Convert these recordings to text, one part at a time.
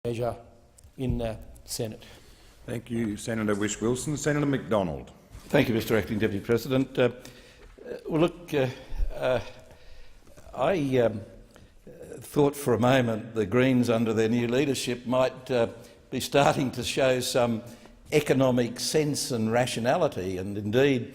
measure in the Senate. Thank you, Senator Whish-Wilson. Senator McDonald. Thank you, Mr Acting Deputy President. I thought for a moment the Greens under their new leadership might be starting to show some economic sense and rationality, and indeed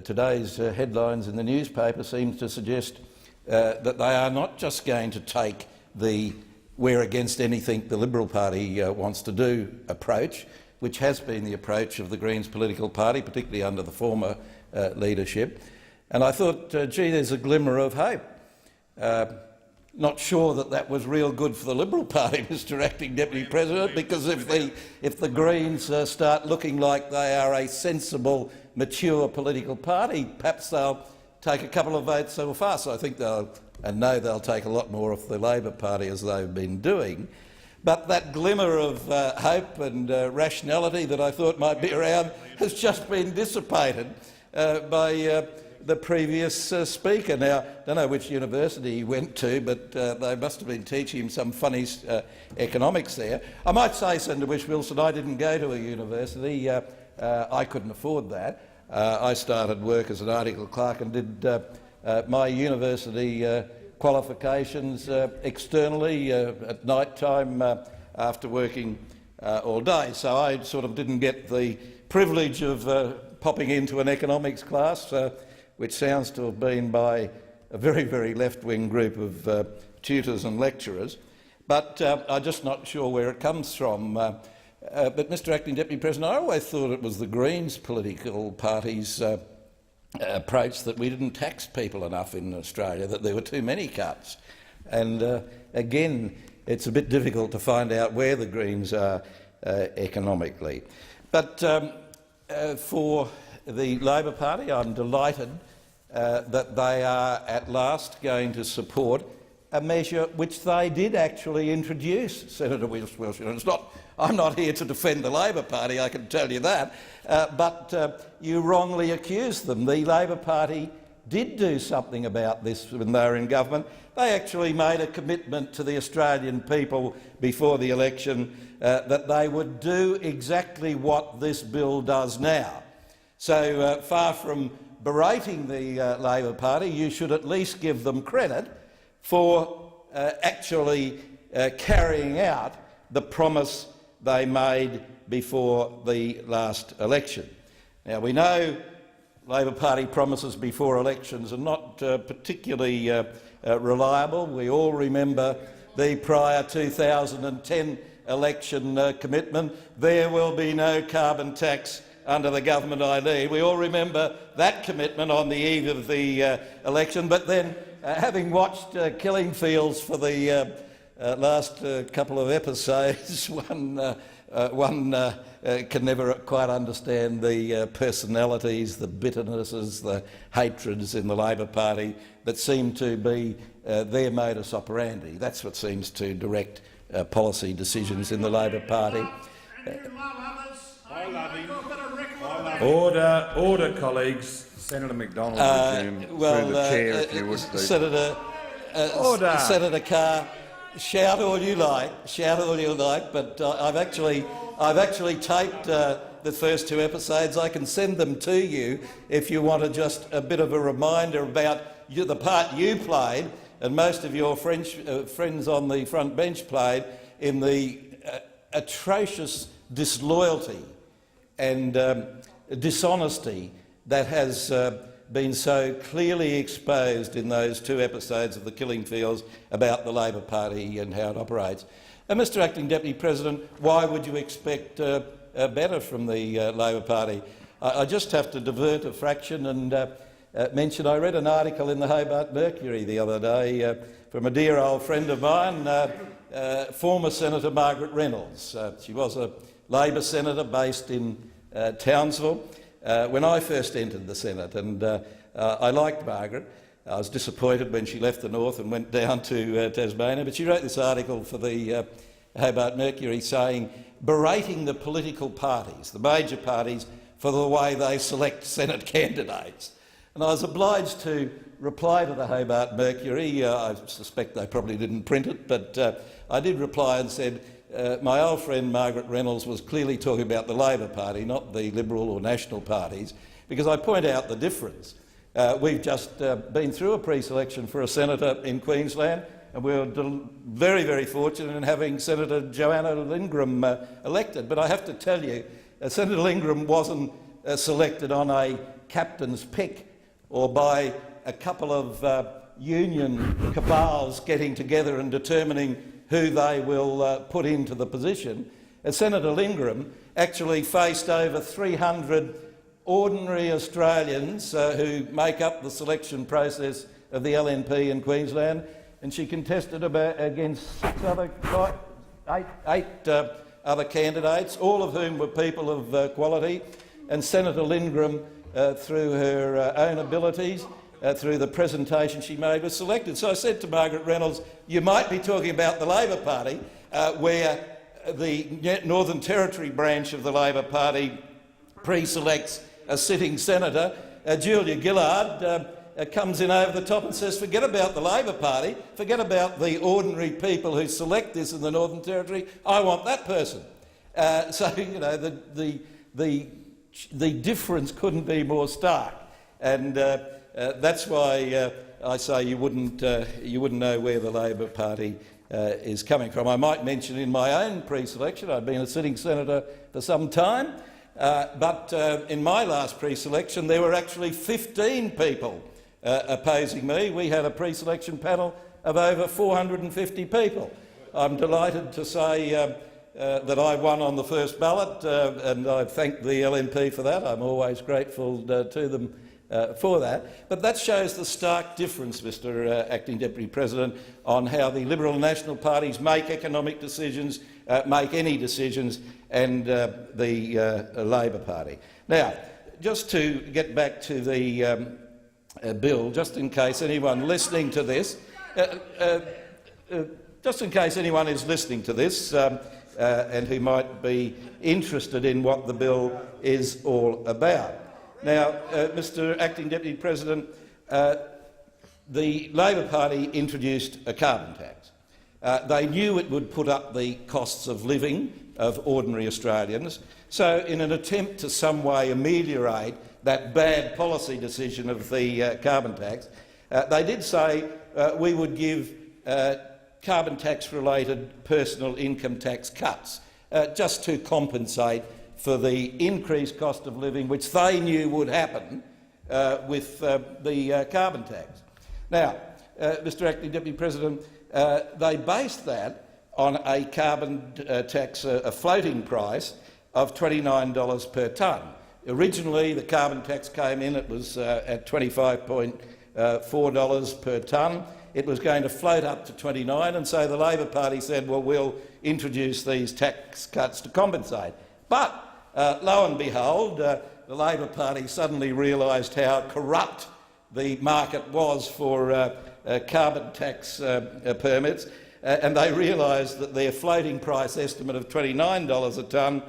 today's headlines in the newspaper seem to suggest that they are not just going to take the "we're against anything the Liberal Party wants to do" approach, which has been the approach of the Greens political party, particularly under the former leadership. And I thought, gee, there's a glimmer of hope. Not sure that that was real good for the Liberal Party, Mr Acting Deputy President, because if the Greens start looking like they are a sensible, mature political party, perhaps they'll take a couple of votes so fast. I think they'll take a lot more off the Labor Party, as they've been doing. But that glimmer of hope and rationality that I thought might be around has just been dissipated by the previous speaker. Now, I don't know which university he went to, but they must have been teaching him some funny economics there. I might say, Senator Whish-Wilson, I didn't go to a university. I couldn't afford that. I started work as an article clerk and did my university qualifications externally at night time after working all day. So I sort of didn't get the privilege of popping into an economics class, which sounds to have been by a very, very left-wing group of tutors and lecturers. But I'm just not sure where it comes from. But, Mr Acting Deputy President, I always thought it was the Greens political party's approach that we didn't tax people enough in Australia, that there were too many cuts. And again, it's a bit difficult to find out where the Greens are economically. But for the Labor Party, I'm delighted that they are at last going to support a measure which they did actually introduce, Senator Whish-Wilson. I'm not here to defend the Labor Party, I can tell you that, but you wrongly accused them. The Labor Party did do something about this when they were in government. They actually made a commitment to the Australian people before the election that they would do exactly what this bill does now. So far from berating the Labor Party, you should at least give them credit for actually carrying out the promise they made before the last election. Now, we know Labor Party promises before elections are not particularly reliable. We all remember the prior 2010 election commitment: there will be no carbon tax under the government I lead. We all remember that commitment on the eve of the election, but then having watched Killing Fields for the last couple of episodes, one can never quite understand the personalities, the bitternesses, the hatreds in the Labor Party that seem to be their modus operandi. That's what seems to direct policy decisions in the Labor Party. Order, colleagues. Senator McDonald, resume through the chair, if you would, please. Senator Carr, shout all you like, but I've actually taped the first two episodes. I can send them to you if you want just a bit of a reminder about the part you played and most of your friends on the front bench played in the atrocious disloyalty and dishonesty that has been so clearly exposed in those two episodes of the Killing Fields about the Labor Party and how it operates. And, Mr Acting Deputy President, why would you expect better from the Labor Party? I just have to divert a fraction and mention I read an article in the Hobart Mercury the other day from a dear old friend of mine, former Senator Margaret Reynolds. She was a Labor senator based in Townsville when I first entered the Senate, and I liked Margaret. I was disappointed when she left the north and went down to Tasmania, but she wrote this article for the Hobart Mercury saying, berating the political parties, the major parties, for the way they select Senate candidates. And I was obliged to reply to the Hobart Mercury. I suspect they probably didn't print it, but I did reply and said, my old friend Margaret Reynolds was clearly talking about the Labor Party, not the Liberal or National parties, because I point out the difference. We've just been through a pre-selection for a senator in Queensland, and we were very, very fortunate in having Senator Joanna Lindgren elected. But I have to tell you, Senator Lindgren wasn't selected on a captain's pick or by a couple of union cabals getting together and determining who they will put into the position. Senator Lindgren actually faced over 300 ordinary Australians who make up the selection process of the LNP in Queensland, and she contested against eight other candidates, all of whom were people of quality. And Senator Lindgren, through her own abilities, through the presentation she made, was selected. So I said to Margaret Reynolds, you might be talking about the Labor Party, where the Northern Territory branch of the Labor Party pre-selects a sitting senator. Julia Gillard comes in over the top and says, forget about the Labor Party, forget about the ordinary people who select this in the Northern Territory, I want that person. So, you know, the difference couldn't be more stark. And that's why I say you wouldn't know where the Labor Party is coming from. I might mention in my own pre-selection, I've been a sitting senator for some time, but in my last pre-selection there were actually 15 people opposing me. We had a pre-selection panel of over 450 people. I'm delighted to say that I won on the first ballot, and I thank the LNP for that. I'm always grateful to them for that. But that shows the stark difference, Mr Acting Deputy President, on how the Liberal and National parties make economic decisions, make any decisions, and the Labor Party. Now, just to get back to the bill, just in case anyone listening to this, just in case anyone is listening to this and who might be interested in what the bill is all about. Now, Mr Acting Deputy President, the Labor Party introduced a carbon tax. They knew it would put up the costs of living of ordinary Australians, so in an attempt to some way ameliorate that bad policy decision of the carbon tax, they did say we would give carbon tax-related personal income tax cuts, just to compensate for the increased cost of living which they knew would happen with the carbon tax. Now, Mr Acting Deputy President, they based that on a carbon tax, a floating price of $29 per tonne. Originally, the carbon tax came in, it was at $25.4 per tonne. It was going to float up to $29, and so the Labor Party said, well, we'll introduce these tax cuts to compensate. But lo and behold, the Labor Party suddenly realised how corrupt the market was for carbon tax permits, and they realised that their floating price estimate of $29 a tonne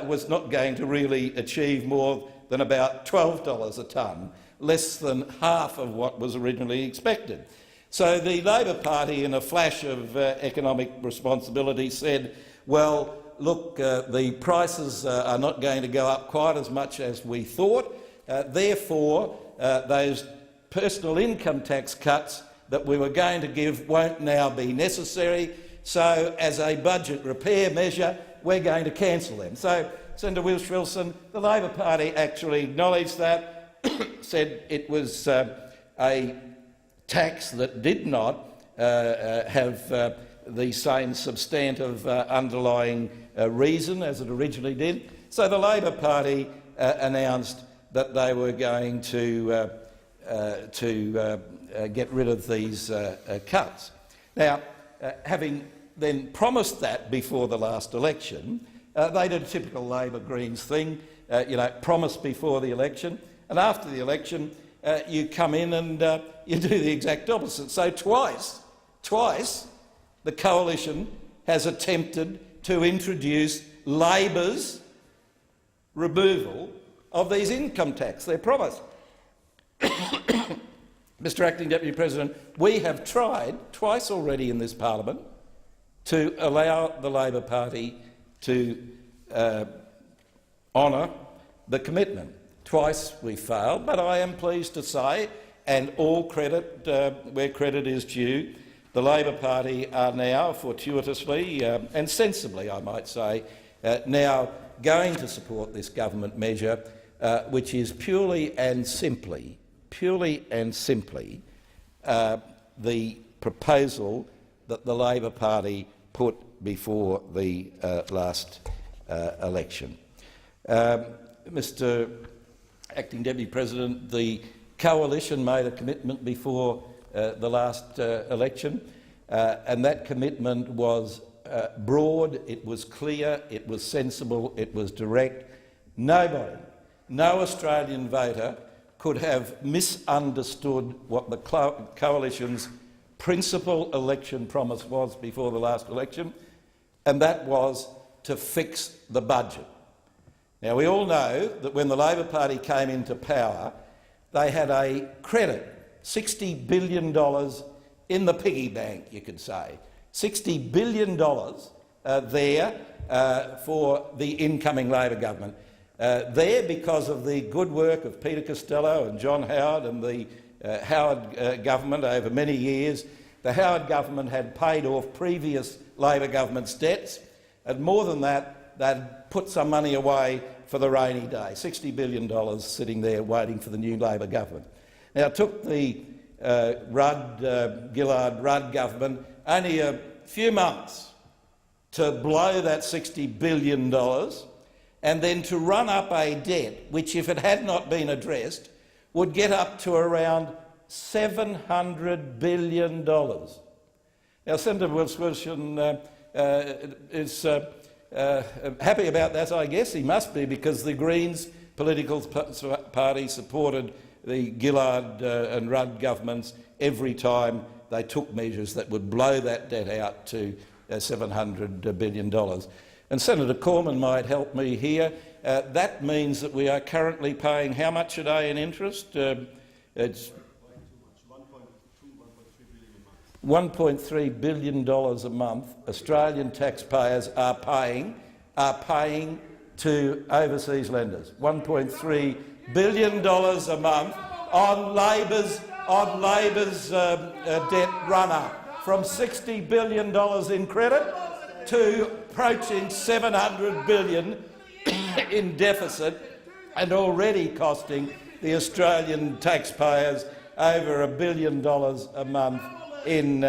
was not going to really achieve more than about $12 a tonne, less than half of what was originally expected. So the Labor Party, in a flash of economic responsibility, said, well, look, the prices are not going to go up quite as much as we thought, therefore those personal income tax cuts that we were going to give won't now be necessary, so as a budget repair measure we're going to cancel them. So, Senator Whitwilson, the Labor Party actually acknowledged that, said it was a tax that did not have the same substantive underlying reason as it originally did. So the Labor Party announced that they were going to get rid of these cuts. Now, having then promised that before the last election, they did a typical Labor Greens thing, promise before the election, and after the election you come in and you do the exact opposite. So twice the coalition has attempted to introduce Labor's removal of these income tax, their promise. Mr Acting Deputy President, we have tried twice already in this parliament to allow the Labor Party to honour the commitment. Twice we failed, but I am pleased to say, and all credit where credit is due, the Labor Party are now fortuitously and sensibly, I might say, now going to support this government measure, which is purely and simply the proposal that the Labor Party put before the last election. Mr Acting Deputy President, the Coalition made a commitment before the last election, and that commitment was broad, it was clear, it was sensible, it was direct. Nobody, no Australian voter could have misunderstood what the Coalition's principal election promise was before the last election, and that was to fix the budget. Now, we all know that when the Labor Party came into power, they had a credit, $60 billion in the piggy bank, you could say. $60 billion there for the incoming Labor government. There because of the good work of Peter Costello and John Howard and the Howard government over many years. The Howard government had paid off previous Labor government's debts, and more than that, they'd put some money away for the rainy day, $60 billion sitting there waiting for the new Labor government. Now, it took the Gillard-Rudd government only a few months to blow that $60 billion and then to run up a debt which, if it had not been addressed, would get up to around $700 billion. Now, Senator Wilson is happy about that, I guess. He must be, because the Greens political party supported the Gillard and Rudd governments every time they took measures that would blow that debt out to $700 billion. And Senator Cormann might help me here. That means that we are currently paying how much a day in interest? It's $1.3 billion a month. Australian taxpayers are paying to overseas lenders. $1.3 billion a month on Labor's debt run-up, from $60 billion in credit to approaching $700 billion in deficit, and already costing the Australian taxpayers over $1 billion a month in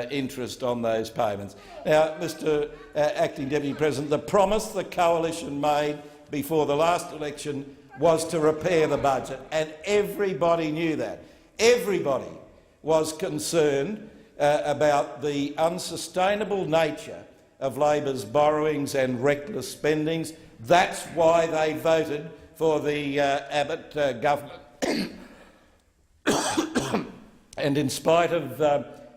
interest on those payments. Now, Mr Acting Deputy President, the promise the Coalition made before the last election was to repair the budget, and everybody knew that. Everybody was concerned about the unsustainable nature of Labor's borrowings and reckless spendings. That's why they voted for the Abbott government. And in spite of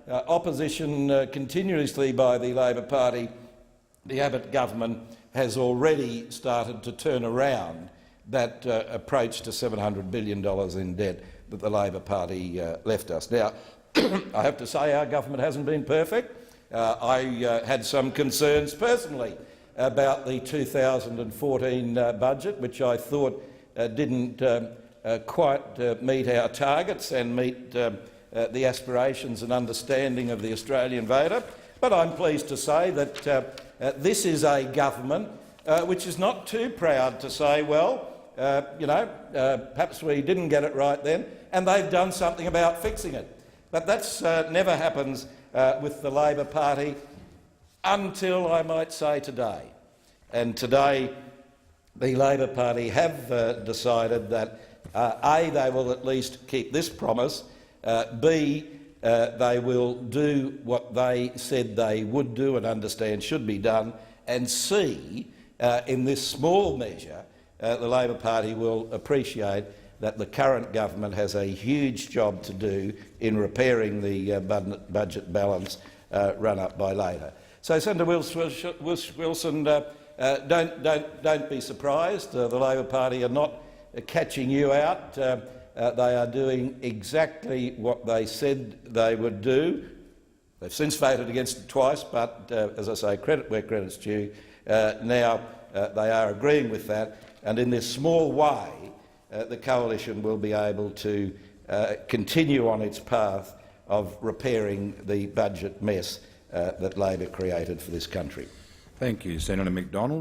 opposition continuously by the Labor Party, the Abbott government has already started to turn around that approach to $700 billion in debt that the Labor Party left us. Now, I have to say our government hasn't been perfect. I had some concerns personally about the 2014 budget, which I thought didn't quite meet our targets and meet the aspirations and understanding of the Australian voter. But I'm pleased to say that this is a government which is not too proud to say, well, perhaps we didn't get it right then, and they've done something about fixing it. But that's never happens with the Labor Party until, I might say, today. And today the Labor Party have decided that A, they will at least keep this promise, B, they will do what they said they would do and understand should be done, and C, in this small measure, the Labor Party will appreciate that the current government has a huge job to do in repairing the budget balance run up by Labor. So, Senator Wilson, don't be surprised. The Labor Party are not catching you out. They are doing exactly what they said they would do. They've since voted against it twice, but as I say, credit where credit's due. Now they are agreeing with that, and in this small way, the coalition will be able to continue on its path of repairing the budget mess that Labor created for this country. Thank you, Senator McDonald.